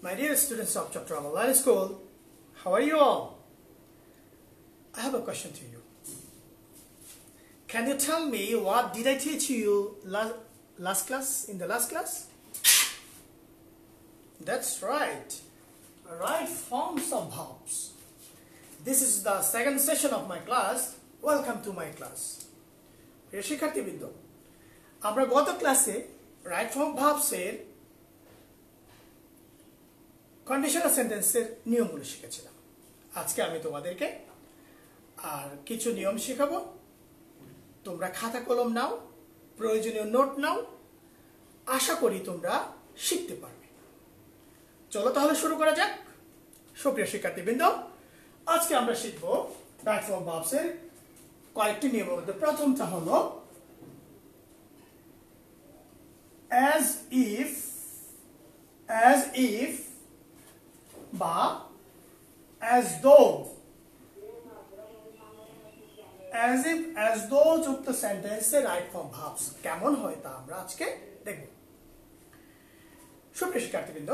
My dear students of Chapter Online School, how are you all? I have a question to you. Can you tell me what did I teach you last class, in the last class? That's right. Right forms of verbs. This is the second session of my class. Welcome to my class. প্রিয় শিক্ষার্থীবৃন্দ, আমরা গত ক্লাসে right form verbs এর conditional সেন্টেন্সের নিয়মগুলো শিখেছিলাম। আজকে আমি তোমাদেরকে আর কিছু নিয়ম শেখাবো। তোমরা খাতা কলম নাও, প্রয়োজনীয় নোট নাও। আশা করি তোমরা শিখতে পারবে। চলো তাহলে শুরু করা যাক। সুপ্রিয় শিক্ষার্থীবৃন্দ, আজকে আমরা শিখব রাইট ফর্ম ভার্বস এর কয়েকটি নিয়মের মধ্যে প্রথমটা হলো as if বা as though যুক্ত সেন্টেন্সে রাইট ফর্ম ভার্বস কেমন হয় তা আমরা আজকে দেখব। সুপ্রিয় শিক্ষার্থীবৃন্দ,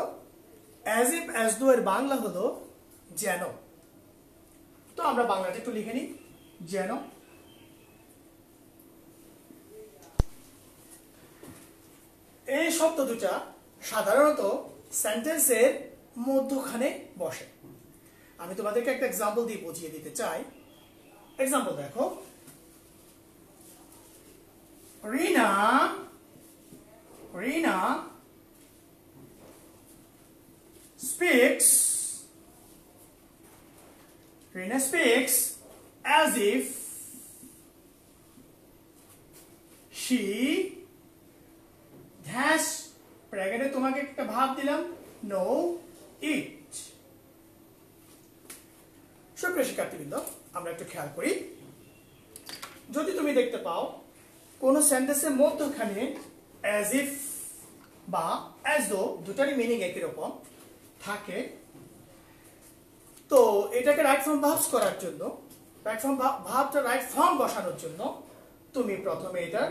as if as though এর বাংলা হলো যেন। তো আমরা বাংলাটা একটু লিখে নিই, যেন। এই শব্দ দুটা সাধারণত সেন্টেন্সের মধ্যখানে বসে। আমি তোমাদেরকে একটা এক্সাম্পল দিয়ে বুঝিয়ে দিতে চাই। এক্সাম্পল দেখো, রিনা speaks as if she has ব্র্যাকেটে তোমাকে একটা ভাব দিলাম, নো ইট। সুপ্রিয় শিক্ষার্থীবৃন্দ, আমরা একটু খেয়াল করি। যদি তুমি দেখতে পাও কোন সেন্টেন্সের মধ্যখানে as if বা as though দুটারই মিনিং একই রকম থাকে, তো এটাকে রাইট ফর্ম ভার্বস করার জন্য, রাইট ফর্ম ভার্বটা রাইট ফর্ম বসানোর জন্য তুমি প্রথমে এটার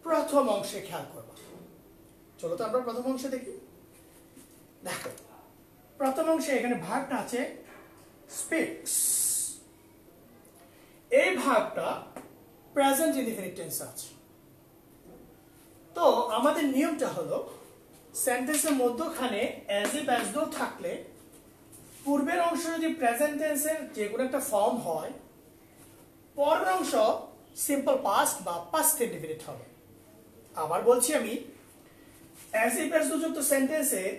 প্রথম অংশে খেয়াল করবা। চলো তো আমরা প্রথম অংশে দেখি। দেখো, প্রথম অংশে এখানে ভার্বটা আছে স্পিক্স। এই ভার্বটা প্রেজেন্ট ইনডিফিনিট টেন্সে আছে। তো আমাদের নিয়মটা হলো সেন্টেন্সের মধ্যখানে as if as though থাকলে পূর্বের অংশ যদি প্রেজেন্ট টেন্সের যে কোনো একটা ফর্ম হয়, পরের অংশ সিম্পল পাস্ট বা পাস্ট ইনডিফিনিট হবে। আবার বলছি আমি, as if as though যুক্ত সেন্টেন্সের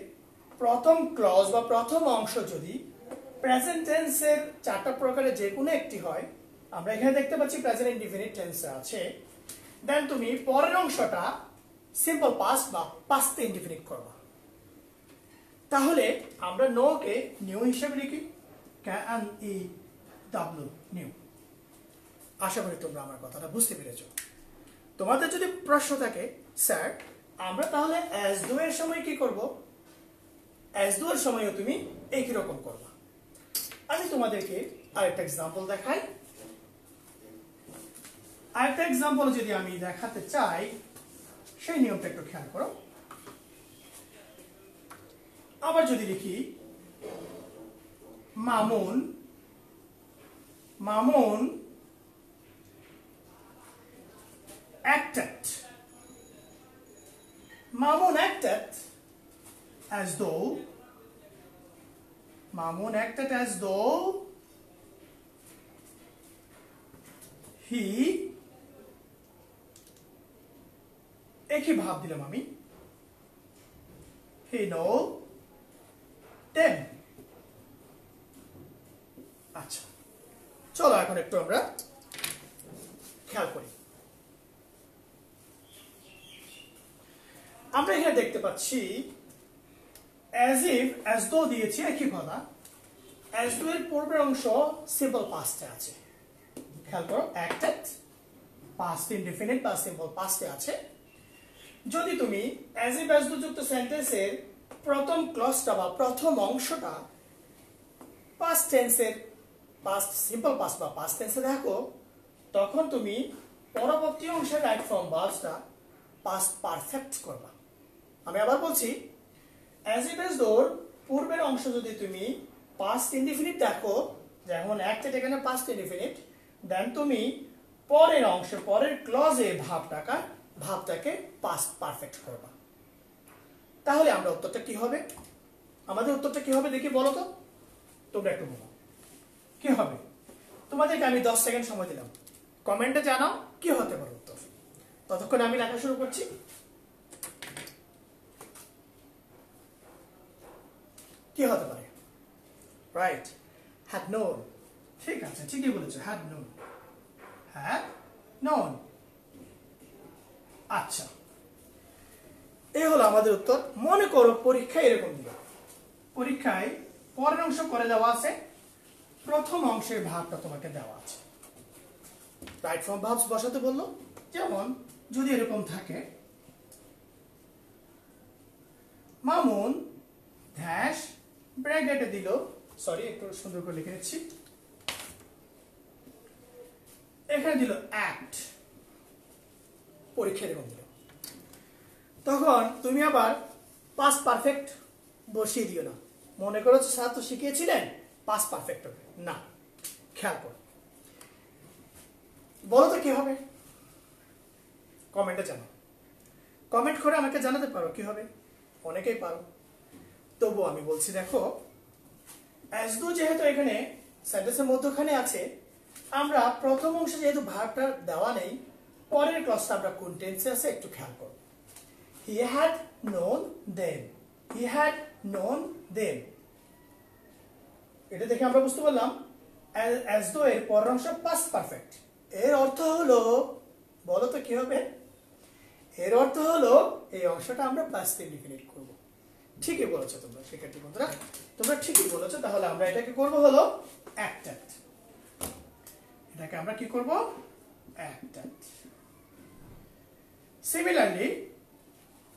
প্রথম ক্লজ বা প্রথম অংশ যদি প্রেজেন্ট টেন্সের চারটা প্রকারের যে কোনো একটি হয়, আমরা এখানে দেখতে পাচ্ছি প্রেজেন্ট ইনডিফিনিট টেন্সে আছে, দেন তুমি পরের অংশটা সিম্পল পাস্ট বা পাস্ট ইনডিফিনিট করবা। তাহলে আমরা নো কে নিউ হিসেবে লিখি, ক্যান ই ডাব্লিউ নিউ। আশা করি তোমরা আমার কথাটা বুঝতে পেরেছো। তোমাদের যদি প্রশ্ন থাকে, স্যার আমরা তাহলে as though এর সময় কি করব? as though এর সময়ও তুমি একই রকম করবা। আমি তোমাদেরকে আরেকটা एग्जांपल দেখাই। আরেকটা एग्जांपल যদি আমি দেখাতে চাই, সেই নিয়মটা একটু খেয়াল করো। আবার যদি লিখি Mamun acted as though he, একই ভাব দিলাম আমি, he know them। আচ্ছা, চলো এখন একটু আমরা খেয়াল করি। আমরা এখানে দেখতে পাচ্ছি as if as though দিয়েছি একই কথা। as though এর পূর্বের অংশ সিম্পল পাস্টে আছে। খেয়াল করো, acted পাস্ট ইনডিফিনিট বা সিম্পল পাস্টে আছে। যদি তুমি as if as though যুক্ত সেন্টেন্সের প্রথম ক্লজটা বা প্রথম অংশটা পাস্ট টেন্সের পাস্ট সিম্পল পাস্ট বা পাস্ট টেন্সে দেখো, তখন তুমি পরবর্তী অংশের রাইট ফর্ম ভার্বসটা পাস্ট পারফেক্ট করবা। আমি আবার বলছি, as if as though পূর্বের অংশ যদি তুমি পাস্ট ইনডিফিনিট দেখো, যেমন অ্যাক্টেড এখানে পাস্ট ইনডিফিনিট, দেন তুমি পরের অংশে পরের ক্লজে ভাবটাকে পাস্ট পারফেক্ট করবা। তাহলে আমরা উত্তরটা কি হবে, আমাদের উত্তরটা কি হবে দেখি বলো তো, তোমরা একটু বলো কি হবে। তোমাদেরকে আমি 10 সেকেন্ড সময় দিলাম, কমেন্টে জানাও কি হতে পারে উত্তর। ততক্ষণ আমি লেখা শুরু করছি। কি হতে পারে? Right, had known. ঠিক আছে, ঠিকই বলেছো, হ্যাড নোন, হ্যাড নোন। আচ্ছা, এই হলো আমাদের উত্তর। মনে করো পরীক্ষায় এরকম দিল, পরীক্ষায় পরের অংশ করে দেওয়া আছে, প্রথম অংশের ভাবটা তোমাকে দেওয়া আছে, রাইট ফর্ম ভাবস বসাতে বললো। যেমন যদি এরকম থাকে, মামুন ড্যাশ ব্র্যাকেটে দিল, সরি একটু সুন্দর করে লিখে নিচ্ছি, এখানে দিল অ্যাক্ট, পরীক্ষা এরকম দিল। তখন তুমি আবার পাস্ট পারফেক্ট বসিয়ে দিও না, মনে করো স্যার তো শিখিয়েছিলেন পাস্ট পারফেক্ট হবে না। খেয়াল করো, বলো তো কি হবে, কমেন্টে জানাও, কমেন্ট করে আমাকে জানাতে পারো কি হবে, অনেকেই পারো। তবু আমি বলছি দেখো, অ্যাজ দো যেহেতু এখানে সেন্টেন্সের মধ্যখানে আছে, আমরা প্রথম অংশে যেহেতু ভার্বটা দেওয়া নেই, পরের ক্লজটা আমরা কোন টেন্সে আছে একটু খেয়াল করো। He had known them, he had known them, এটা দেখে আমরা বুঝতে পারলাম অ্যাজ দো এর পরের অংশ পাস্ট পারফেক্ট। এর অর্থ হলো, বলো তো কি হবে, এর অর্থ হলো এই অংশটা আমরা পাস্ট ইনডিফিনিট করব। ঠিকই বলেছো তোমরা শিক্ষার্থী বন্ধুরা, তোমরা ঠিকই বলেছো। তাহলে আমরা এটাকে করব হলো অ্যাক্টেড, এটাকে আমরা কি করব, অ্যাক্টেড। সিমিলারলি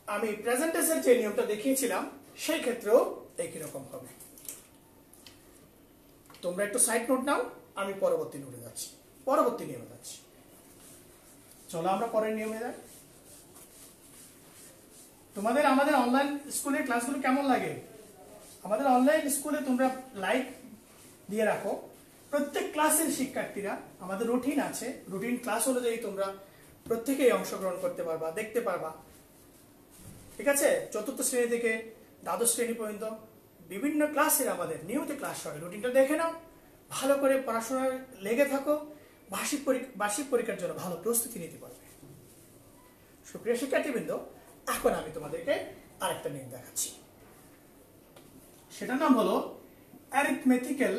আমি প্রেজেন্ট টেন্সের যে নিয়মটা দেখিয়েছিলাম সেই ক্ষেত্রেও একই রকম হবে। তোমরা একটু সাইড নোট নাও, আমি পরবর্তী নোটে যাচ্ছি, পরবর্তী নিয়মে যাচ্ছি। চলো আমরা পরের নিয়মে যাই। তোমাদের আমাদের অনলাইন স্কুলের ক্লাসগুলো কেমন লাগে? আমাদের অনলাইন স্কুলে তোমরা লাইক দিয়ে রাখো। প্রত্যেক ক্লাসের শিক্ষার্থীরা, আমাদের রুটিন আছে, রুটিন ক্লাস অনুযায়ী তোমরা প্রত্যেকেই অংশগ্রহণ করতে পারবা, দেখতে পারবা। ঠিক আছে, চতুর্থ শ্রেণী থেকে দ্বাদশ শ্রেণী পর্যন্ত বিভিন্ন ক্লাসের আমাদের নিয়মিত ক্লাস হয়, রুটিনটা দেখে নাও, ভালো করে পড়াশোনায় লেগে থাকো, বার্ষিক পরীক্ষার জন্য ভালো প্রস্তুতি নিতে পারবে। সুপ্রিয় শিক্ষার্থীবৃন্দ, এখন আমি তোমাদেরকে আরেকটা নিয়ম দেখাচ্ছি, সেটার নাম হলো arithmetical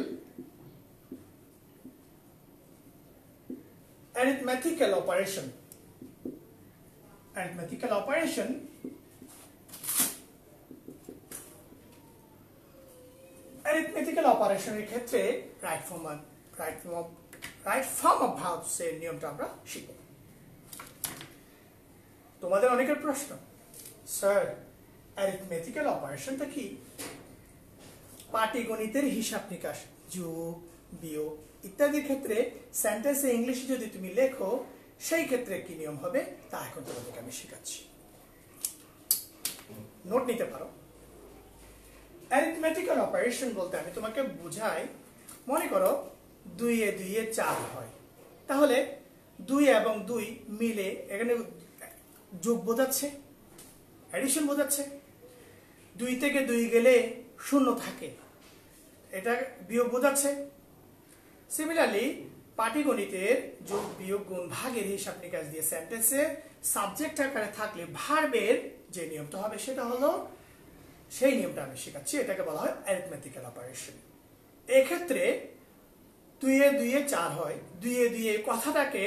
operation. Arithmetical operation arithmetical অপারেশনের ক্ষেত্রে রাইট ফর্ম অফ ভার্বস এর নিয়মটা আমরা শিখব। তোমাদের অনেকের প্রশ্ন, স্যার অ্যারিথমেটিক্যাল অপারেশনটা কি? পাটিগণিতের হিসাব নিকাশ, যোগ বিয়োগ ইত্যাদির ক্ষেত্রে সেন্টেন্সে ইংলিশে যদি তুমি লেখো সেই ক্ষেত্রে কি নিয়ম হবে তা এখন তোমাদেরকে আমি শেখাচ্ছি, নোট নিতে পারো। অ্যারিথমেটিক্যাল অপারেশন বলতে আমি তোমাকে বুঝাই, মনে করো 2 এ 2 এ 4 হয়, তাহলে 2 এবং 2 মিলে এখানে যোগ বোঝাচ্ছে, অ্যাডিশন বোঝাচ্ছে। 2 থেকে 2 গেলে 0 থাকে, এটা বিয়োগ বোঝাচ্ছে। সিমিলারলি পাটিগণিতের যোগ বিয়োগ গুণ ভাগের হিসাব নিকাশ দিয়ে সেন্টেন্সে সাবজেক্ট আকারে থাকলে ভার্বের যে নিয়মটা হবে সেটা হলো, সেই নিয়মটা আমি শেখাচ্ছি, এটাকে বলা হয় অ্যারিথমেটিক্যাল অপারেশন। এক্ষেত্রে 2 এ 2 এ 4 হয়, 2 এ 2 এ কথাটাকে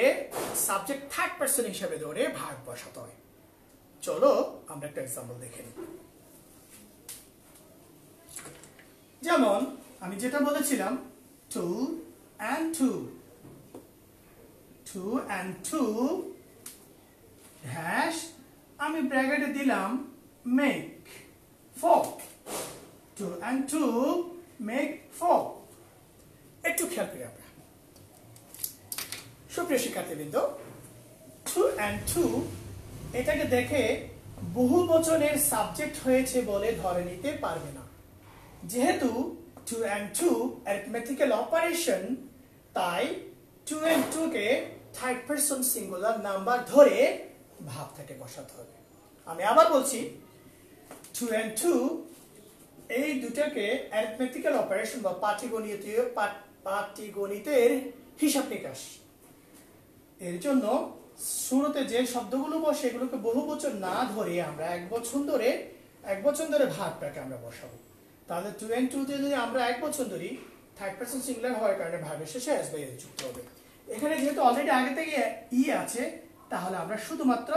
সাবজেক্ট থার্ড পারসন হিসেবে ধরে ভার্ব বসাতে হয়। চলো আমরা একটা এক্সাম্পল দেখে নিই। যেমন আমি যেটা বলেছিলাম 2 and 2, 2 and 2 ড্যাশ, আমি ব্র্যাকেটে দিলাম মেক 4, 2 and 2 মেক 4। একটু খেয়াল করি আমরা, সুপ্রিয় শিক্ষার্থীবৃন্দ, 2 and 2 এটাকে দেখে বহু বচনের সাবজেক্ট হয়েছে বলে ধরে নিতে পারবে না। যেহেতু 2 and 2 arithmetical অপারেশন, তাই 2 and 2 K third person singular number ধরে ভাব থেকে বসাতে হবে। আমি আবার বলছি, 2 and 2 এই দুটোকে অ্যারিথমেটিক্যাল অপারেশন বা পাটিগণিতের হিসাব নিকাশ, এর জন্য শুরুতে যে শব্দগুলো বসে এগুলোকে বহুবচন না ধরে আমরা এক বচন ধরে ভাবটাকে আমরা বসাবো। তাহলে 2 and 2 তে যদি আমরা এক বচন ধরি, থার্ড পারসন সিঙ্গুলার হওয়ার কারণে ভাবের শেষে এস বাই এস যুক্ত হবে। এখানে যেহেতু অলরেডি আগে থেকে ই আছে, তাহলে আমরা শুধুমাত্র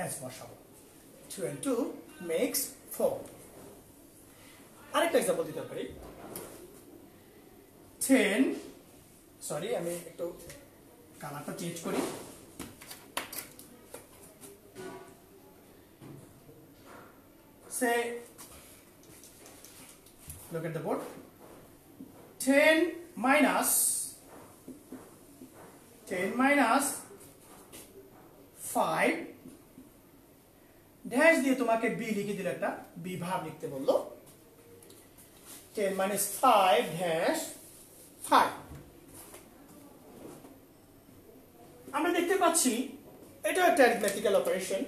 এস বসাবো। 2 and 2 makes 4। আরেকটা এক্সাম্পল দিতে পারি। 10, সরি আমি একটু কালারটা চেঞ্জ করি। Say, look at the board. 10 minus 5 dash দিয়ে তোমাকে বি লিখে দিল, একটা বি ভাব লিখতে বললো। 10 minus 5 ড্যাশ 5। আমরা দেখতে পাচ্ছি এটা একটা অ্যারিথমেটিক্যাল অপারেশন।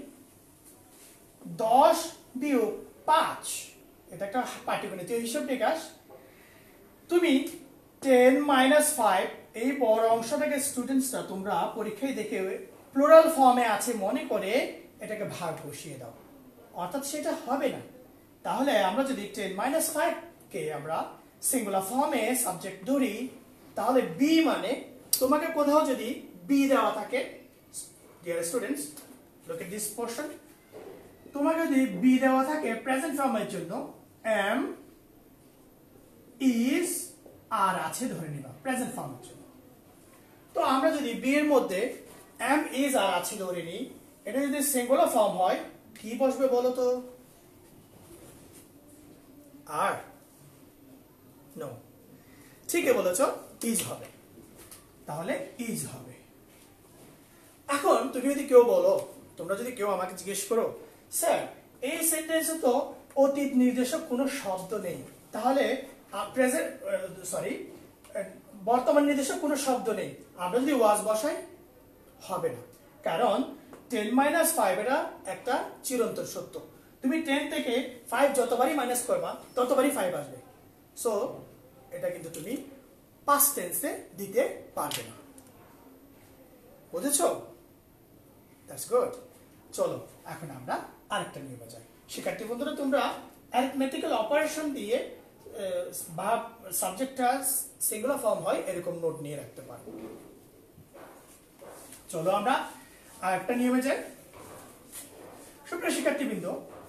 10 বিয়োগ 5 এটা একটা পাটিগণিতীয় হিসাব নিকাশ। তুমি 10 minus 5 এই বড় অংশটাকে স্টুডেন্টসরা তোমরা পরীক্ষায় দেখে প্লুরাল ফর্মে আছে মনে করে এটাকে ভাগ বসিয়ে দাও, অর্থাৎ সেটা হবে না। তাহলে আমরা যদি 10 minus 5 কে আমরা সিঙ্গুলার ফর্মে সাবজেক্ট ধরি, তাহলে বি মানে তোমাকে কোথাও যদি বি দেওয়া থাকে, dear students look at this portion, তোমাকে যদি বি দেওয়া থাকে প্রেজেন্ট ফর্মের জন্য এম ইজ আর আছে ধরে নিবা প্রেজেন্ট ফর্মের জন্য। তো আমরা যদি বি এর মধ্যে এম ইজ আর আছে ধরে নিই, এটা যদি সিঙ্গুলার ফর্ম হয় কি বসবে বলো তো? আর নো, ঠিকই বলেছো, ইজ হবে। তাহলে ইজ হবে। এখন তুমি যদি কেউ বলো, তোমরা যদি কেউ আমাকে জিজ্ঞেস করো, স্যার এই সেন্টেন্সে তো অতীত নির্দেশক কোনো শব্দ নেই, তাহলে বর্তমান নির্দেশক কোনো শব্দ নেই, আমরা যদি ওয়াজ বসাই হবে না। কারণ 10 minus 5 এটা একটা চিরন্তন সত্য। তুমি 10 থেকে 5 যতবারই মাইনাস করবা ততবারই 5 আসবে। সো এটা কিন্তু তুমি পাস্ট টেন্সে দিতে পারবে না। বুঝেছো? That's good. চলো এখন আমরা আরেকটা নিয়ে যাই। শিক্ষার্থী বন্ধুরা, তোমরা অ্যারিথমেটিক্যাল অপারেশন দিয়ে বা সাবজেক্টটা সিঙ্গুলার ফর্ম হয় এরকম নোট নিয়ে রাখতে পারো। চলো আমরা আরেকটা নিয়মে যাই। সুপ্রিয় শিক্ষার্থীবৃন্দ,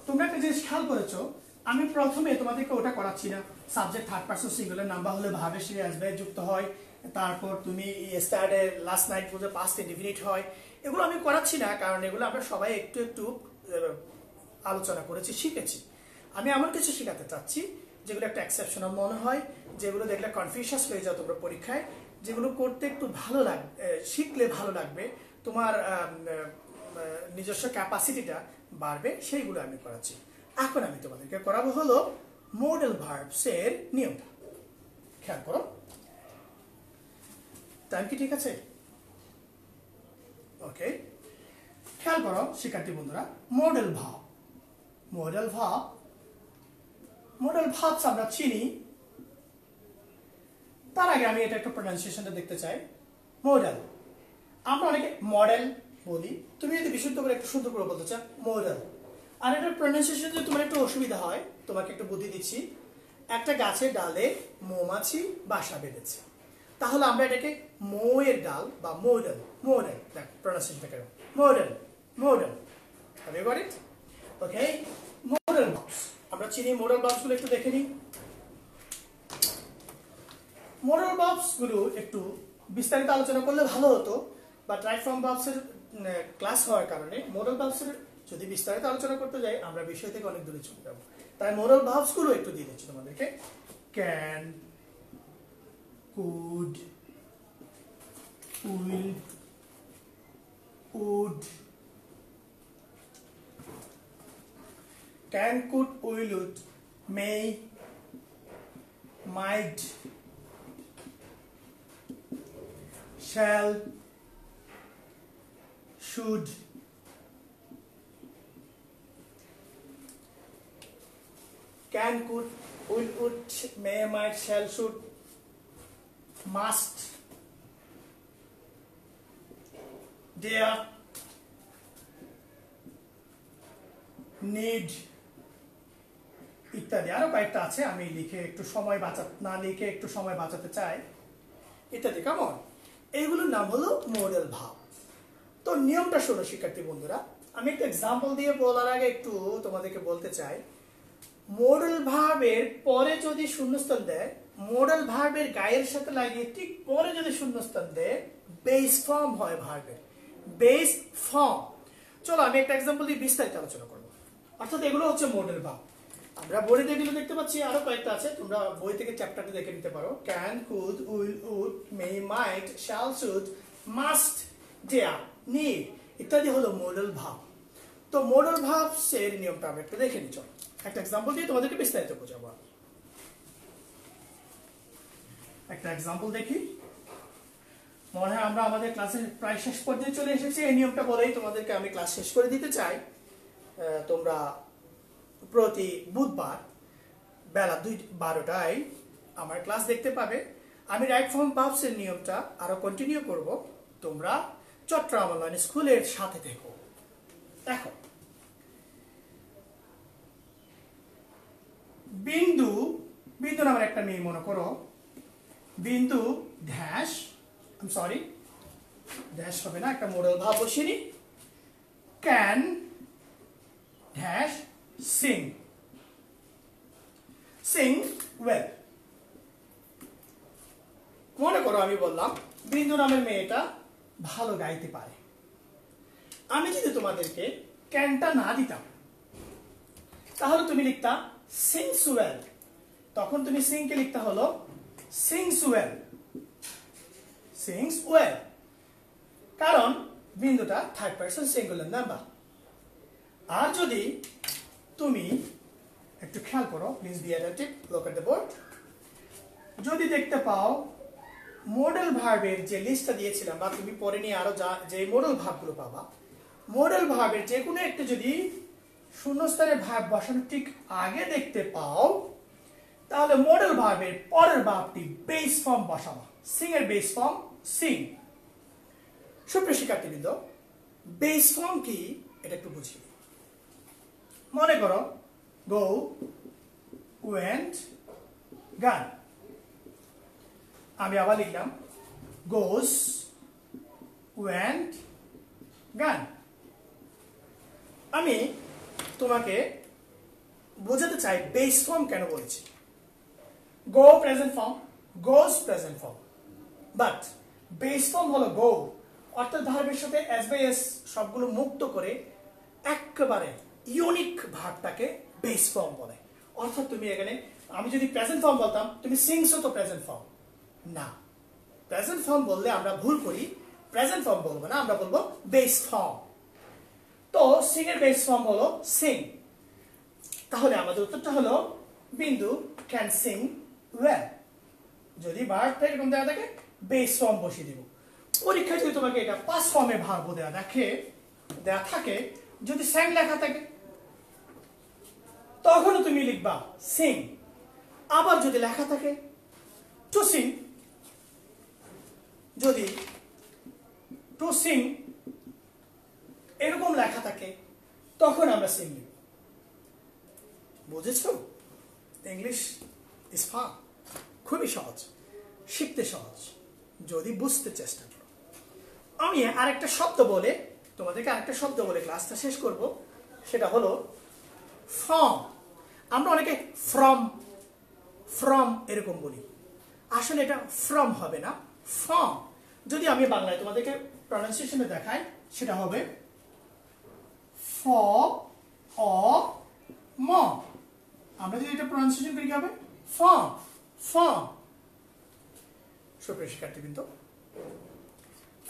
তোমরা একটা জিনিস খেয়াল করেছো, আমি প্রথমে তোমাদেরকে ওটা করাচ্ছি না, subject third person singular number হলে ভাবে সে আসবে যুক্ত হয়, তারপর তুমি স্টার্টে লাস্ট নাইট বলতে পাস্ট ইনডিফিনিট হয়, এগুলো আমি করাচ্ছি না, কারণ এগুলো আমরা সবাই একটু একটু আলোচনা করেছি, শিখেছি। আমি এমন কিছু শেখাতে চাচ্ছি যেগুলো একটা এক্সেপশনাল মনে হয়, যেগুলো দেখলে কনফিউশাস হয়ে যাও তোমরা পরীক্ষায়, যেগুলো করতে একটু ভালো লাগবে, শিখলে ভালো লাগবে, তোমার নিজস্ব ক্যাপাসিটিটা বাড়বে, সেইগুলো আমি করাচ্ছি। এখন আমি তোমাদেরকে করাবো হলো মডেল ভার্বস এর নিয়মটা। খেয়াল করো, টাইম কি ঠিক আছে? ওকে, খেয়াল করো শিক্ষার্থী বন্ধুরা, মডেল ভার্ব আমরা চিনি। তার আগে আমি এটা একটু প্রনাউন্সিয়েশনটা দেখতে চাই। মডেল, আমরা অনেকে মডেল বলি, তুমি যদি বিশুদ্ধ করে একটু শুদ্ধ করে বলতে চাও মডেল। আর এটার প্রনাউন্সিয়েশন যদি তোমার একটু অসুবিধা হয়, তোমাকে একটু বুদ্ধি দিচ্ছি। একটা গাছের ডালে মৌমাছি বাসা বেঁধেছে, তাহলে আমরা এটাকে মৌয়ের ডাল বা মডেল দেখ প্রনাউন্সিয়েশনটা কেন model. Have you got it? Okay, modal verbs আমরা চিনি। মডেল ভার্বস গুলো একটু দেখে নিই। মডেল ভার্বস গুলো একটু বিস্তারিত আলোচনা করলে ভালো হতো, বাট রাইট ফ্রম ভার্বস এর ক্লাস হওয়ার কারণে মডেল ভার্বস এর যদি বিস্তারিত আলোচনা করতে যাই আমরা বিষয় থেকে অনেক দূরে চলে যাব, তাই মডেল ভার্বস গুলো একটু দিয়ে দিচ্ছি তোমাদেরকে। Can, could, will, would, can, could, will, would, may, might, shall, should, can, could, will, would, may, might, shall, should, must, dare, need ইত্যাদি। আরো কয়েকটা আছে, আমি লিখে একটু সময় বাঁচাতে চাই ইত্যাদি। কেমন? এইগুলোর নাম হলো মডেল ভাব। তো নিয়মটা শোনো শিক্ষার্থী বন্ধুরা, আমি একটা এক্সাম্পল দিয়ে বলার আগে একটু তোমাদেরকে বলতে চাই, মডেল ভার্বের পরে যদি শূন্যস্থান দেয়, মডেল ভার্বের গায়ের সাথে লাগিয়ে ঠিক পরে যদি শূন্যস্থান দেয়, বেস ফর্ম হয় ভার্বের, বেস ফর্ম। চলো আমি একটা এক্সাম্পল দিয়ে বিস্তারিত আলোচনা করবো। অর্থাৎ এগুলো হচ্ছে মডেল ভার্ব। আমরা বইতে যেগুলো দেখতে পাচ্ছি, আরো কয়েকটা আছে, তোমরা বই থেকে চ্যাপ্টারটা দেখে নিতে পারো। Can, could, will, would, may, might, shall, should, must, dare, need ইত্যাদি হলো মডেল ভার্ব। তো মডেল ভার্বস এর নিয়মটা আমরা একটু দেখে নিচ্ছি। একটা এক্সাম্পল দিয়ে তোমাদেরকে বিস্তারিত বোঝাবো। একটা এক্সাম্পল দেখি। মনে হয় আমরা আমাদের ক্লাসের প্রায় শেষ পর্যায়ে চলে এসেছি। এই নিয়মটা বলেই তোমাদেরকে আমি ক্লাস শেষ করে দিতে চাই। তোমরা প্রতি বুধবার বেলা 12টায় আমার ক্লাস দেখতে পাবে। আমি রাইট ফর্ম ভার্বস এর নিয়মটা আরো কন্টিনিউ করব। তোমরা চট্টগ্রাম অনলাইন স্কুলের সাথে থেকো। দেখো, বিন্দু নামের একটা মেয়ে মনে করো, বিন্দু ড্যাশ, সরি ড্যাশ হবে না, একটা মডেল ভাব বসিয়ে নি, can dash Singh, sing well. মনে করো আমি বললাম বিন্দু নামের মেয়েটা ভালো গাইতে পারে। আমি যদি তোমাদেরকে ক্যানটা না দিতাম, তাহলে তুমি লিখতা সিংস ওয়েল। তখন তুমি সিং কে লিখতে হলো সিংস ওয়েল, সিংস ওয়েল, কারণ বিন্দুটা থার্ড পারসন সিঙ্গুলার নাম্বার। আর যদি তুমি একটু খেয়াল করো, please be attentive, look at the board. যদি দেখতে পাও মডেল ভার্বের যে লিস্টটা দিয়েছিলাম, বা তুমি পরে নিয়ে আরো যে মডেল ভার্বগুলো পাবা, মডেল ভার্বের যে কোনো একটা যদি শূন্যস্থানে ভার্ব বসানো ঠিক আগে দেখতে পাও, তাহলে মডেল ভার্বের পরের ভার্বটি বেস ফর্ম বসাবা। সিং এর বেস ফর্ম সিং। সুপ্রিয় শিক্ষার্থীবৃন্দ, বেস ফর্ম কি এটা একটু বুঝি। মনে করো গো, ওয়েন্ট, গান। আমি আবার লিখলাম গোস, ওয়েন্ট, গান। আমি তোমাকে বোঝাতে চাই বেস ফর্ম কেন বলেছি। গো present form, goes present form, but base form হলো গো। অর্থাৎ ভার্বের সাথে এস বাই এস সবগুলো মুক্ত করে একেবারে ইউনিক ভার্বটাকে বেস ফর্ম বলে। অর্থাৎ তুমি এখানে, আমি যদি প্রেজেন্ট ফর্ম বলতাম, তুমি সিংসও তো প্রেজেন্ট ফর্ম না। প্রেজেন্ট ফর্ম বললে আমরা ভুল করি, প্রেজেন্ট ফর্ম বলবো না, আমরা বলবো বেস ফর্ম। তো সিং এর বেস ফর্ম হলো সিং। তাহলে আমাদের উত্তরটা হলো বিন্দু ক্যান সিং ওয়েল। যদি ভার্বটা এরকম দেওয়া থাকে, বেস ফর্ম বসিয়ে দিব। পরীক্ষায় যদি তোমাকে এটা পাস ফর্মে ভার্ব দেওয়া থাকে, যদি স্যাং লেখা থাকে, তখনও তুমি লিখবা সিং। আবার যদি লেখা থাকে টু সিং, যদি টু সিং এরকম লেখা থাকে, তখন আমরা সিং লিখব। বুঝেছো? ইংলিশ ইজ ফান, খুবই সহজ, শিখতে সহজ, যদি বুঝতে চেষ্টা করো। আমি আরেকটা শব্দ বলে তোমাদেরকে ক্লাসটা শেষ করব। সেটা হলো ফ্রম। আমরা অনেকে ফ্রম এরকম বলি, আসলে এটা ফ্রম হবে না, ফ্রম। যদি আমি বাংলায় তোমাদেরকে প্রনাউন্সিয়েশনে দেখাই, সেটা হবে ফ অ ম। আমরা যদি এটা প্রনাউন্সিয়েশন করি, কি হবে? Form, form. সুপ্রিয় শিক্ষার্থীবৃন্দ,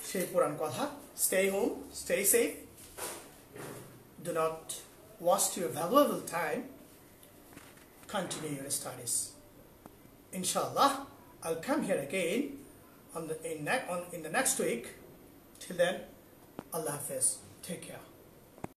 সেই পুরান কথা, stay home, stay safe, do not waste your valuable time, continue your studies. inshallah, I'll come here again in the next week. Till then, Allah Hafiz. Take care.